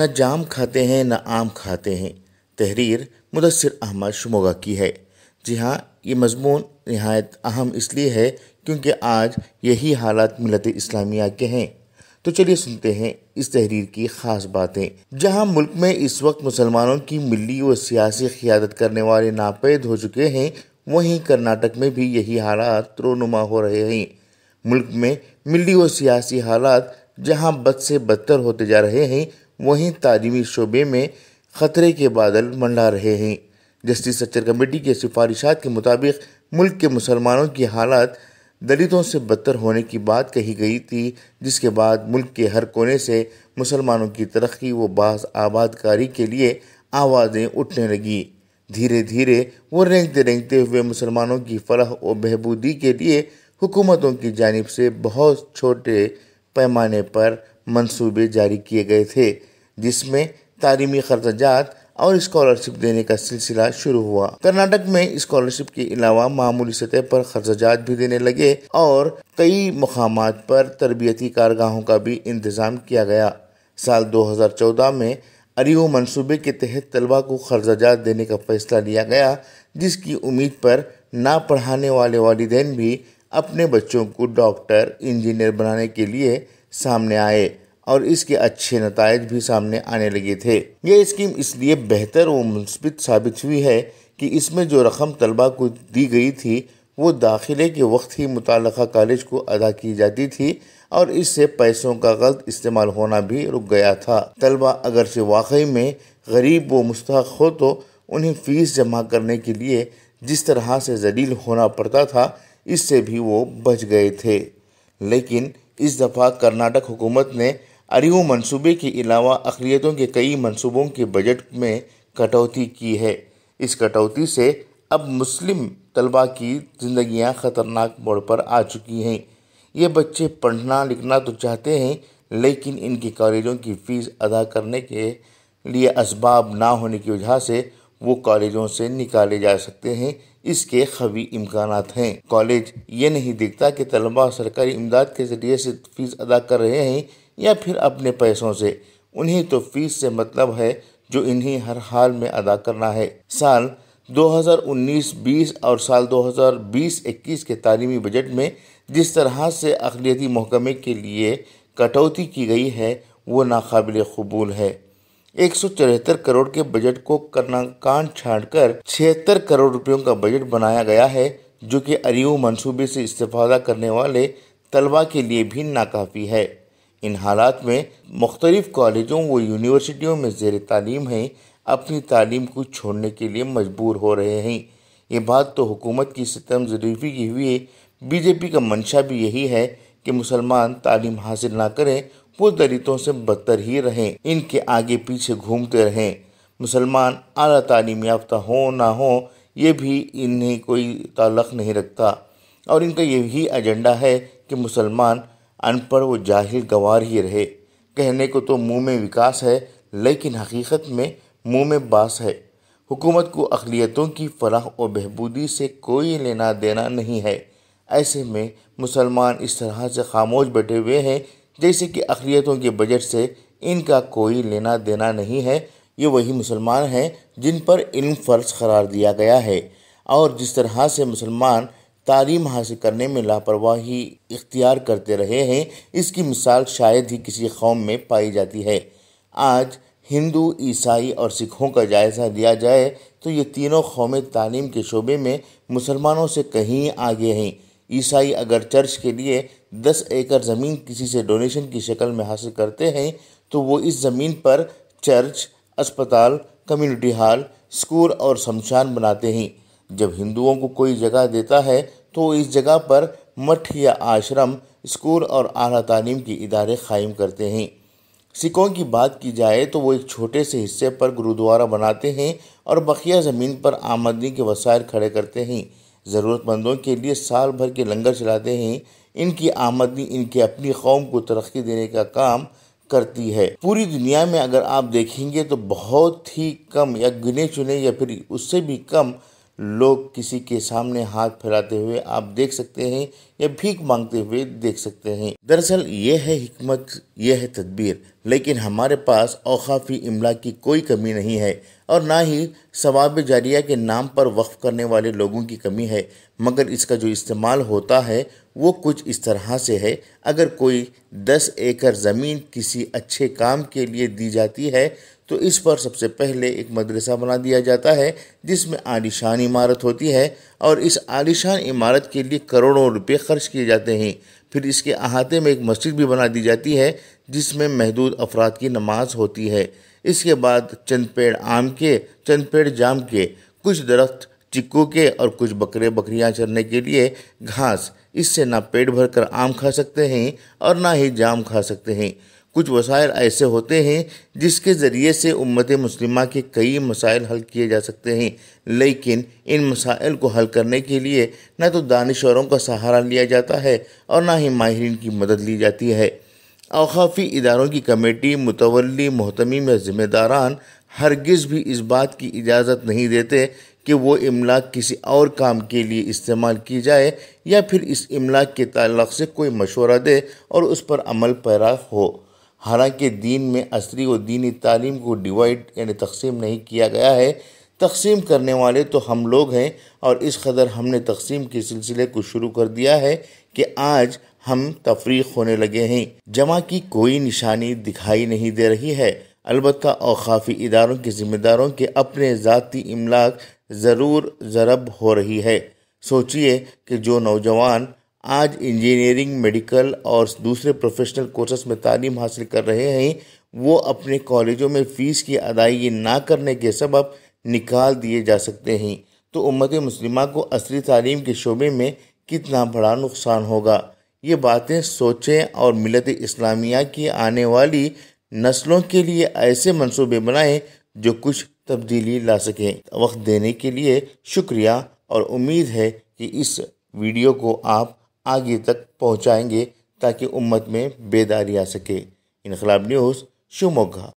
نہ جام کھاتے ہیں نہ آم کھاتے ہیں۔ تحریر مدثر احمد شموگہ کی ہے۔ جی ہاں، یہ مضمون نہایت اہم اس لیے ہے کیونکہ آج یہی حالات ملت اسلامیہ کے ہیں۔ تو چلیے سنتے ہیں اس تحریر کی خاص باتیں۔ جہاں ملک میں اس وقت مسلمانوں کی ملی و سیاسی قیادت کرنے والے ناپید ہو چکے ہیں، وہیں کرناٹک میں بھی یہی حالات رونما ہو رہے ہیں۔ ملک میں ملی و سیاسی حالات جہاں بد سے بدتر ہوتے جا رہے ہیں، وہیں تعلیمی شعبے میں خطرے کے بادل منڈلا رہے ہیں۔ جسٹس سچر کمیٹی کے سفارشات کے مطابق ملک کے مسلمانوں کی حالات دلتوں سے بدتر ہونے کی بات کہی گئی تھی، جس کے بعد ملک کے ہر کونے سے مسلمانوں کی ترقی و باز آباد کاری کے لیے آوازیں اٹھنے لگیں۔ دھیرے دھیرے وہ رینگتے رینگتے ہوئے مسلمانوں کی فلاح و بہبودی کے لیے حکومتوں کی جانب سے بہت چھوٹے پیمانے پر منصوبے جاری کیے گئے تھے، جس میں تعلیمی خرچات اور اسکالرشپ دینے کا سلسلہ شروع ہوا۔ کرناٹک میں اسکالرشپ کے علاوہ معمولی سطح پر خرچات بھی دینے لگے اور کئی مقامات پر تربیتی کارگاہوں کا بھی انتظام کیا گیا۔ سال 2014 میں اریو منصوبے کے تحت طلبہ کو خرچات دینے کا فیصلہ لیا گیا، جس کی امید پر نہ پڑھانے والے والدین بھی اپنے بچوں کو ڈاکٹر، انجینئر بنانے کے لیے سامنے آئے اور اس کے اچھے نتائج بھی سامنے آنے لگے تھے۔ یہ اسکیم اس لیے بہتر و مثبت ثابت ہوئی ہے کہ اس میں جو رقم طلبہ کو دی گئی تھی وہ داخلے کے وقت ہی متعلقہ کالج کو ادا کی جاتی تھی اور اس سے پیسوں کا غلط استعمال ہونا بھی رک گیا تھا۔ طلبہ اگرچہ واقعی میں غریب و مستحق ہو تو انہیں فیس جمع کرنے کے لیے جس طرح سے ذلیل ہونا پڑتا تھا، اس سے بھی وہ بچ گئے تھے۔ لیکن اس دفعہ کرناٹک حکومت نے اریو منصوبے کے علاوہ اقلیتوں کے کئی منصوبوں کے بجٹ میں کٹوتی کی ہے۔ اس کٹوتی سے اب مسلم طلبہ کی زندگیاں خطرناک موڑ پر آ چکی ہیں۔ یہ بچے پڑھنا لکھنا تو چاہتے ہیں، لیکن ان کے کالجوں کی فیس ادا کرنے کے لیے اسباب نہ ہونے کی وجہ سے وہ کالجوں سے نکالے جا سکتے ہیں، اس کے قوی امکانات ہیں۔ کالج یہ نہیں دیکھتا کہ طلبہ سرکاری امداد کے ذریعے سے فیس ادا کر رہے ہیں یا پھر اپنے پیسوں سے۔ انہیں تو فیس سے مطلب ہے جو انہیں ہر حال میں ادا کرنا ہے۔ سال 2019-20 اور سال 2020-21 کے تعلیمی بجٹ میں جس طرح سے اقلیتی محکمے کے لیے کٹوتی کی گئی ہے وہ ناقابل قبول ہے۔ 174 کروڑ کے بجٹ کو کانٹ چھانٹ کر 76 کروڑ روپیوں کا بجٹ بنایا گیا ہے، جو کہ اریو منصوبے سے استفادہ کرنے والے طلبہ کے لیے بھی ناکافی ہے۔ ان حالات میں مختلف کالجوں و یونیورسٹیوں میں زیر تعلیم ہیں اپنی تعلیم کو چھوڑنے کے لیے مجبور ہو رہے ہیں۔ یہ بات تو حکومت کی ستم ظریفی کی ہوئی ہے۔ بی جے پی کا منشا بھی یہی ہے کہ مسلمان تعلیم حاصل نہ کریں، وہ دلتوں سے بدتر ہی رہیں، ان کے آگے پیچھے گھومتے رہیں۔ مسلمان اعلیٰ تعلیم یافتہ ہوں نہ ہوں یہ بھی انہیں کوئی تعلق نہیں رکھتا، اور ان کا یہی ایجنڈا ہے کہ مسلمان ان پڑھ و جاہل گوار ہی رہے۔ کہنے کو تو منہ میں وکاس ہے، لیکن حقیقت میں منہ میں باس ہے۔ حکومت کو اقلیتوں کی فلاح و بہبودی سے کوئی لینا دینا نہیں ہے۔ ایسے میں مسلمان اس طرح سے خاموش بیٹھے ہوئے ہیں جیسے کہ اقلیتوں کے بجٹ سے ان کا کوئی لینا دینا نہیں ہے۔ یہ وہی مسلمان ہیں جن پر علم فرض قرار دیا گیا ہے، اور جس طرح سے مسلمان تعلیم حاصل کرنے میں لاپرواہی اختیار کرتے رہے ہیں، اس کی مثال شاید ہی کسی قوم میں پائی جاتی ہے۔ آج ہندو، عیسائی اور سکھوں کا جائزہ لیا جائے تو یہ تینوں قومیں تعلیم کے شعبے میں مسلمانوں سے کہیں آگے ہیں۔ عیسائی اگر چرچ کے لیے 10 ایکڑ زمین کسی سے ڈونیشن کی شکل میں حاصل کرتے ہیں تو وہ اس زمین پر چرچ، اسپتال، کمیونٹی ہال، اسکول اور شمشان بناتے ہیں۔ جب ہندوؤں کو کوئی جگہ دیتا ہے تو وہ اس جگہ پر مٹھ یا آشرم، اسکول اور اعلیٰ تعلیم کے ادارے قائم کرتے ہیں۔ سکھوں کی بات کی جائے تو وہ ایک چھوٹے سے حصے پر گرودوارا بناتے ہیں اور بقیہ زمین پر آمدنی کے وسائل کھڑے کرتے ہیں۔ ضرورت مندوں کے لیے سال بھر کے لنگر چلاتے ہیں۔ ان کی آمدنی ان کی اپنی قوم کو ترقی دینے کا کام کرتی ہے۔ پوری دنیا میں اگر آپ دیکھیں گے تو بہت ہی کم یا گنے چنے یا پھر اس سے بھی کم لوگ کسی کے سامنے ہاتھ پھیلاتے ہوئے آپ دیکھ سکتے ہیں یا بھیک مانگتے ہوئے دیکھ سکتے ہیں۔ دراصل یہ ہے حکمت، یہ ہے تدبیر، لیکن ہمارے پاس اوقافی املاء کی کوئی کمی نہیں ہے اور نہ ہی ثواب جاریہ کے نام پر وقف کرنے والے لوگوں کی کمی ہے، مگر اس کا جو استعمال ہوتا ہے وہ کچھ اس طرح سے ہے۔ اگر کوئی 10 ایکڑ زمین کسی اچھے کام کے لیے دی جاتی ہے تو اس پر سب سے پہلے ایک مدرسہ بنا دیا جاتا ہے جس میں عالیشان عمارت ہوتی ہے، اور اس عالیشان عمارت کے لیے کروڑوں روپے خرچ کیے جاتے ہیں۔ پھر اس کے احاطے میں ایک مسجد بھی بنا دی جاتی ہے جس میں محدود افراد کی نماز ہوتی ہے۔ اس کے بعد چند پیڑ آم کے، چند پیڑ جام کے، کچھ درخت چکو کے اور کچھ بکرے بکریاں چرنے کے لیے گھاس۔ اس سے نہ پیٹ بھر کر آم کھا سکتے ہیں اور نہ ہی جام کھا سکتے ہیں۔ کچھ وسائل ایسے ہوتے ہیں جس کے ذریعے سے امت مسلمہ کے کئی مسائل حل کیے جا سکتے ہیں، لیکن ان مسائل کو حل کرنے کے لیے نہ تو دانشوروں کا سہارا لیا جاتا ہے اور نہ ہی ماہرین کی مدد لی جاتی ہے۔ اوقافی اداروں کی کمیٹی، متولی، محتمین یا ذمہ داران ہرگز بھی اس بات کی اجازت نہیں دیتے کہ وہ املاء کسی اور کام کے لیے استعمال کی جائے یا پھر اس املاء کے تعلق سے کوئی مشورہ دے اور اس پر عمل پیرا ہو۔ حالانکہ دین میں عصری و دینی تعلیم کو ڈیوائڈ یعنی تقسیم نہیں کیا گیا ہے، تقسیم کرنے والے تو ہم لوگ ہیں، اور اس قدر ہم نے تقسیم کے سلسلے کو شروع کر دیا ہے کہ آج ہم تفریق ہونے لگے ہیں۔ جمع کی کوئی نشانی دکھائی نہیں دے رہی ہے، البتہ اوقافی اداروں کے ذمہ داروں کے اپنے ذاتی املاک ضرور ضرب ہو رہی ہے۔ سوچئے کہ جو نوجوان آج انجینئرنگ، میڈیکل اور دوسرے پروفیشنل کورسز میں تعلیم حاصل کر رہے ہیں، وہ اپنے کالجوں میں فیس کی ادائیگی نہ کرنے کے سبب نکال دیے جا سکتے ہیں، تو امت مسلمہ کو عصری تعلیم کے شعبے میں کتنا بڑا نقصان ہوگا۔ یہ باتیں سوچیں اور ملت اسلامیہ کی آنے والی نسلوں کے لیے ایسے منصوبے بنائیں جو کچھ تبدیلی لا سکیں۔ وقت دینے کے لیے شکریہ، اور امید ہے کہ اس ویڈیو کو آپ آگے تک پہنچائیں گے تاکہ امت میں بیداری آ سکے۔ انقلاب نیوز، شیوموگا۔